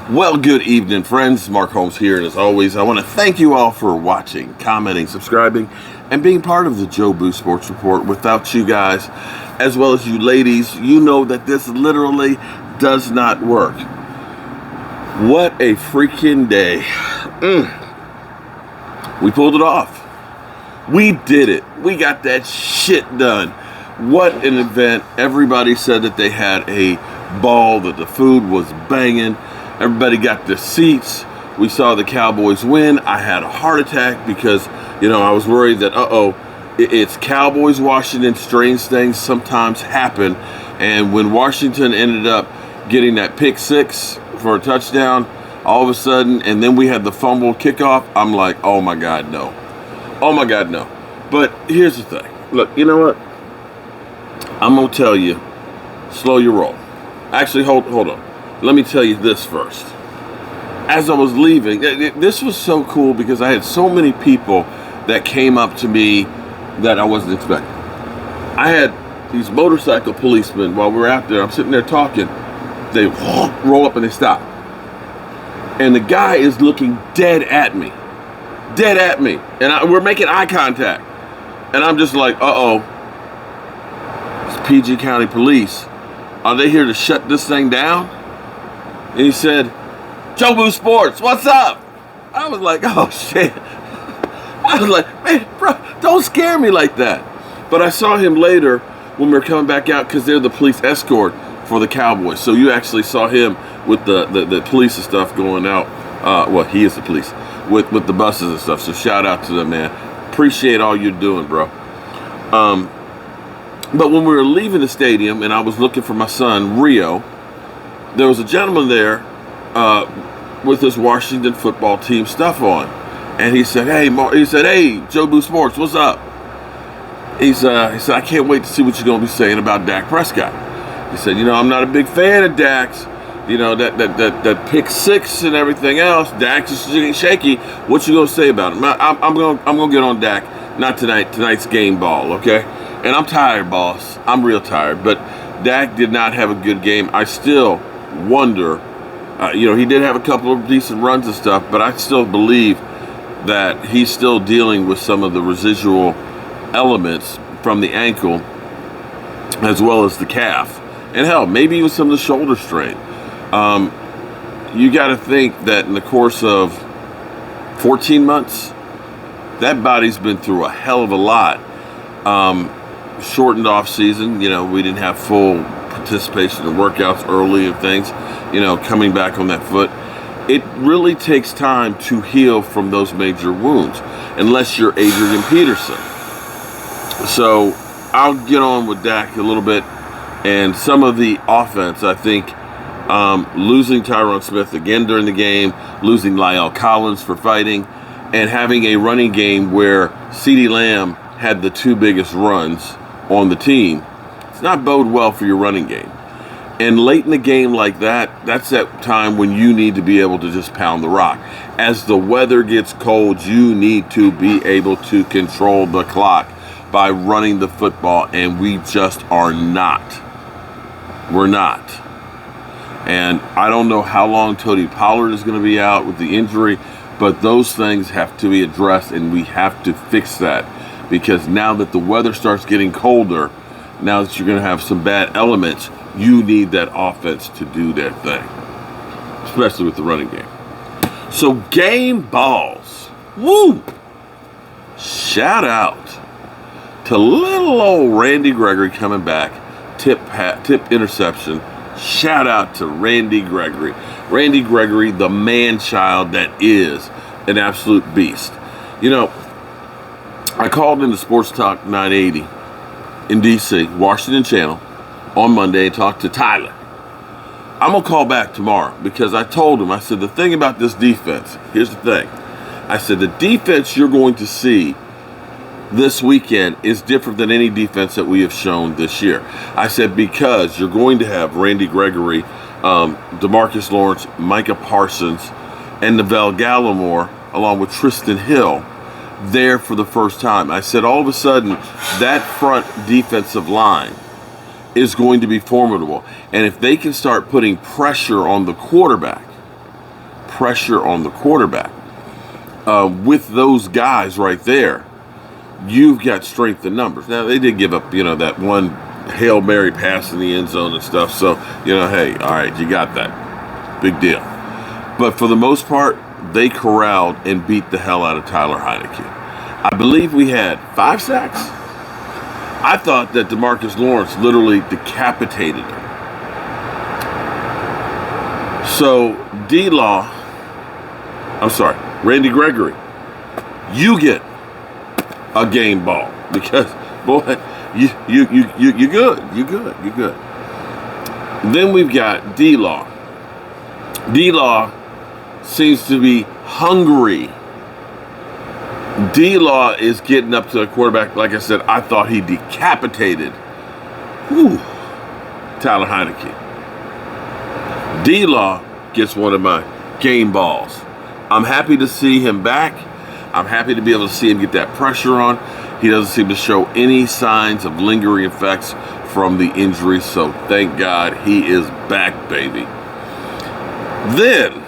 Well, good evening, friends. Mark Holmes here, and as always, I want to thank you all for watching, commenting, subscribing, and being part of the Joe Boo Sports Report. Without you guys, as well as you ladies, you know that this literally does not work. What a freaking day. We pulled it off. We did it. We got that shit done. What an event. Everybody said that they had a ball, that the food was banging. Everybody got their seats. We saw the Cowboys win. I had a heart attack because, I was worried that, it's Cowboys, Washington. Strange things sometimes happen. And when Washington ended up getting that pick six for a touchdown, all of a sudden, and then we had the fumble kickoff, I'm like, oh my God, no. Oh my God, no. But here's the thing. Look, you know what? I'm going to tell you, slow your roll. Actually, hold on. Let me tell you this first. As I was leaving, this was so cool because I had so many people that came up to me that I wasn't expecting. I had these motorcycle policemen while we were out there. I'm sitting there talking. They roll up and they stop. And the guy is looking dead at me. Dead at me. And we're making eye contact. And I'm just like, it's PG County Police. Are they here to shut this thing down? And he said, Joe Boo Sports, what's up? I was like, oh shit. I was like, man, bro, don't scare me like that. But I saw him later when we were coming back out because they're the police escort for the Cowboys. So you actually saw him with the police and stuff going out. He is the police with the buses and stuff. So shout out to them, man. Appreciate all you're doing, bro. But when we were leaving the stadium and I was looking for my son, Rio, there was a gentleman there with his Washington football team stuff on. And he said, hey, Joe Boo Sports, what's up? He said, I can't wait to see what you're going to be saying about Dak Prescott. He said, I'm not a big fan of Dak's. That pick six and everything else, Dak's just getting shaky. What you going to say about him? I'm going to get on Dak. Not tonight. Tonight's game ball, okay? And I'm tired, boss. I'm real tired. But Dak did not have a good game. I still wonder, he did have a couple of decent runs and stuff, but I still believe that he's still dealing with some of the residual elements from the ankle as well as the calf. And hell, maybe even some of the shoulder strain. You got to think that in the course of 14 months, that body's been through a hell of a lot. Shortened off season, we didn't have full participation in workouts early and things, coming back on that foot. It really takes time to heal from those major wounds, unless you're Adrian Peterson. So I'll get on with Dak a little bit, and some of the offense, I think, losing Tyron Smith again during the game, losing La'el Collins for fighting, and having a running game where CeeDee Lamb had the two biggest runs on the team, it's not bode well for your running game. And late in the game like that, that's that time when you need to be able to just pound the rock. As the weather gets cold, you need to be able to control the clock by running the football, and we just are not. We're not. And I don't know how long Tony Pollard is going to be out with the injury, but those things have to be addressed, and we have to fix that. Because now that the weather starts getting colder, now that you're going to have some bad elements, you need that offense to do their thing, especially with the running game. So game balls. Woo! Shout out to little old Randy Gregory coming back. Tip interception. Shout out to Randy Gregory. Randy Gregory, the man-child that is an absolute beast. I called into Sports Talk 980 in D.C., Washington Channel, on Monday and talked to Tyler. I'm going to call back tomorrow because I told him, I said, the thing about this defense, here's the thing. I said, the defense you're going to see this weekend is different than any defense that we have shown this year. I said, because you're going to have Randy Gregory, DeMarcus Lawrence, Micah Parsons, and Neville Gallimore, along with Tristan Hill, there for the first time. I said, all of a sudden, that front defensive line is going to be formidable. And if they can start putting pressure on the quarterback, pressure on the quarterback. With those guys right there, you've got strength in numbers. Now, they did give up, that one Hail Mary pass in the end zone and stuff. So, hey, all right, you got that. Big deal. But for the most part, they corralled and beat the hell out of Tyler Heineke. I believe we had 5 sacks. I thought that DeMarcus Lawrence literally decapitated him. So, Randy Gregory, you get a game ball because, boy, you're good. You're good. Then we've got D-Law. D-Law seems to be hungry. D-Law is getting up to the quarterback. Like I said, I thought he decapitated Tyler Heineke. D-Law gets one of my game balls. I'm happy to see him back. I'm happy to be able to see him get that pressure on. He doesn't seem to show any signs of lingering effects from the injury, so thank God he is back, baby. Then,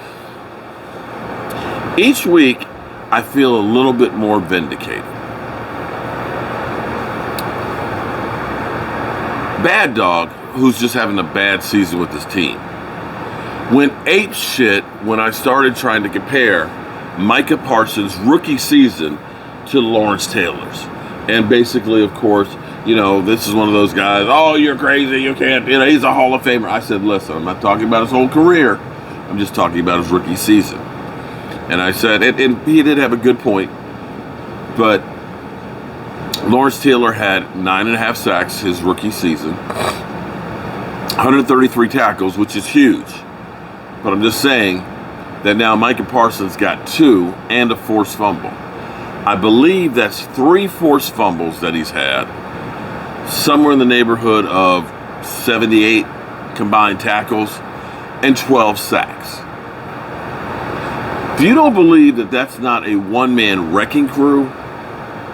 each week, I feel a little bit more vindicated. Bad Dog, who's just having a bad season with his team, went ape shit when I started trying to compare Micah Parsons' rookie season to Lawrence Taylor's. And basically, of course, this is one of those guys, oh, you're crazy, you can't, he's a Hall of Famer. I said, listen, I'm not talking about his whole career. I'm just talking about his rookie season. And I said, and he did have a good point, but Lawrence Taylor had 9.5 sacks his rookie season, 133 tackles, which is huge. But I'm just saying that now Micah Parsons got 2 and a forced fumble. I believe that's 3 forced fumbles that he's had, somewhere in the neighborhood of 78 combined tackles and 12 sacks. If you don't believe that that's not a one-man wrecking crew,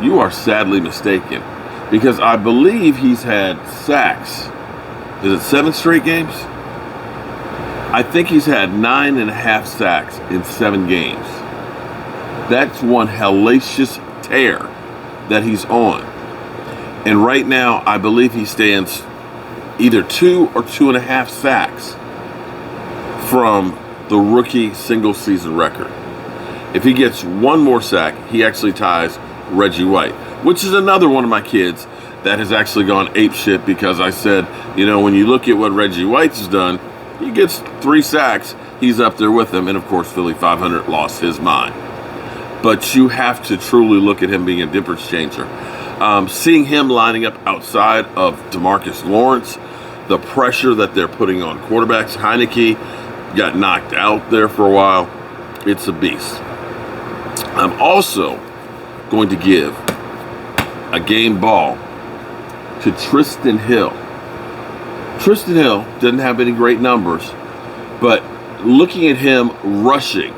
you are sadly mistaken. Because I believe he's had sacks. Is it 7 straight games? I think he's had 9.5 sacks in 7 games. That's one hellacious tear that he's on. And right now, I believe he stands either 2 or 2.5 sacks from the rookie single season record. If he gets one more sack, he actually ties Reggie White, which is another one of my kids that has actually gone ape shit because I said, when you look at what Reggie White's done, he gets 3 sacks, he's up there with him, and of course Philly 500 lost his mind. But you have to truly look at him being a difference changer. Seeing him lining up outside of DeMarcus Lawrence, the pressure that they're putting on quarterbacks, Heineke got knocked out there for a while. It's a beast. I'm also going to give a game ball to Tristan Hill. Tristan Hill doesn't have any great numbers, but looking at him rushing,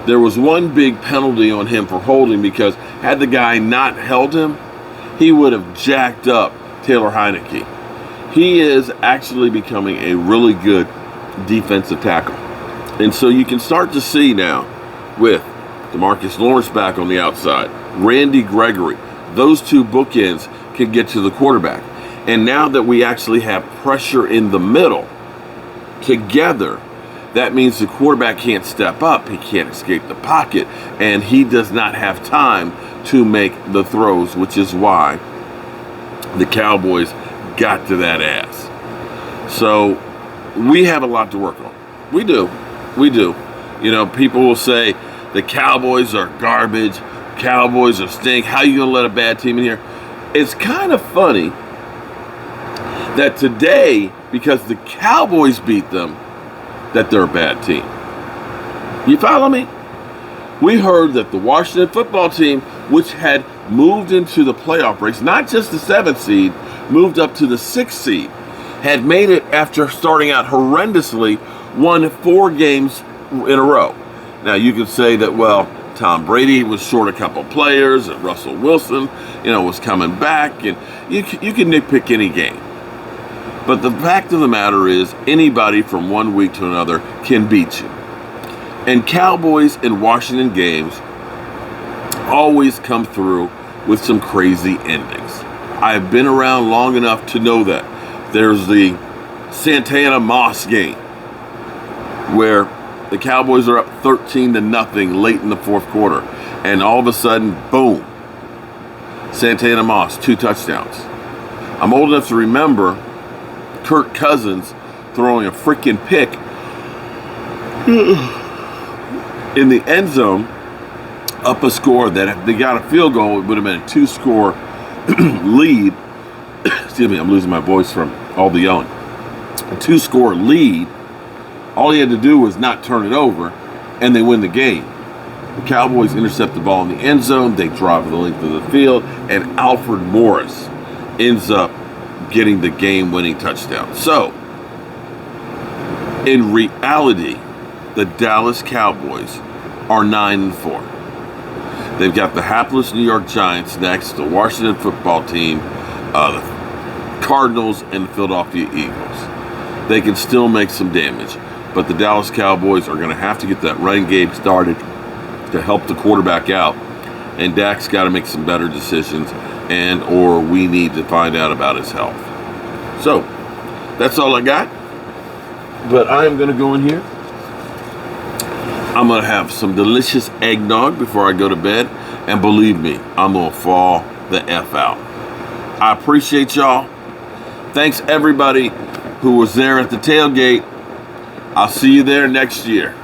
there was one big penalty on him for holding because had the guy not held him, he would have jacked up Taylor Heineke. He is actually becoming a really good defensive tackle. And so you can start to see now with DeMarcus Lawrence back on the outside, Randy Gregory, those 2 bookends can get to the quarterback. And now that we actually have pressure in the middle together, that means the quarterback can't step up, he can't escape the pocket, and he does not have time to make the throws, which is why the Cowboys got to that ass. So we have a lot to work on. We do. People will say the Cowboys are garbage, Cowboys are stink, how you gonna let a bad team in here? It's kind of funny that today, because the Cowboys beat them, that they're a bad team. You follow me? We heard that the Washington football team, which had moved into the playoff race, not just the 7th seed, moved up to the 6th seed, had made it after starting out horrendously, won 4 games in a row. Now you could say that, well, Tom Brady was short a couple players, and Russell Wilson, was coming back, and you can nitpick any game. But the fact of the matter is, anybody from one week to another can beat you. And Cowboys and Washington games always come through with some crazy endings. I've been around long enough to know that. There's the Santana Moss game where the Cowboys are up 13-0 late in the fourth quarter. And all of a sudden, boom, Santana Moss, 2 touchdowns. I'm old enough to remember Kirk Cousins throwing a freaking pick in the end zone up a score that if they got a field goal, it would have been a 2-score lead. Excuse me, I'm losing my voice from all the yelling. A 2-score lead. All he had to do was not turn it over, and they win the game. The Cowboys intercept the ball in the end zone. They drive the length of the field, and Alfred Morris ends up getting the game-winning touchdown. So, in reality, the Dallas Cowboys are 9-4. They've got the hapless New York Giants next, the Washington football team, the Cardinals, and the Philadelphia Eagles. They can still make some damage, but the Dallas Cowboys are going to have to get that running game started to help the quarterback out, and Dak's got to make some better decisions, and or we need to find out about his health. So, that's all I got, but I am going to go in here. I'm going to have some delicious eggnog before I go to bed. And believe me, I'm going to fall the F out. I appreciate y'all. Thanks everybody who was there at the tailgate. I'll see you there next year.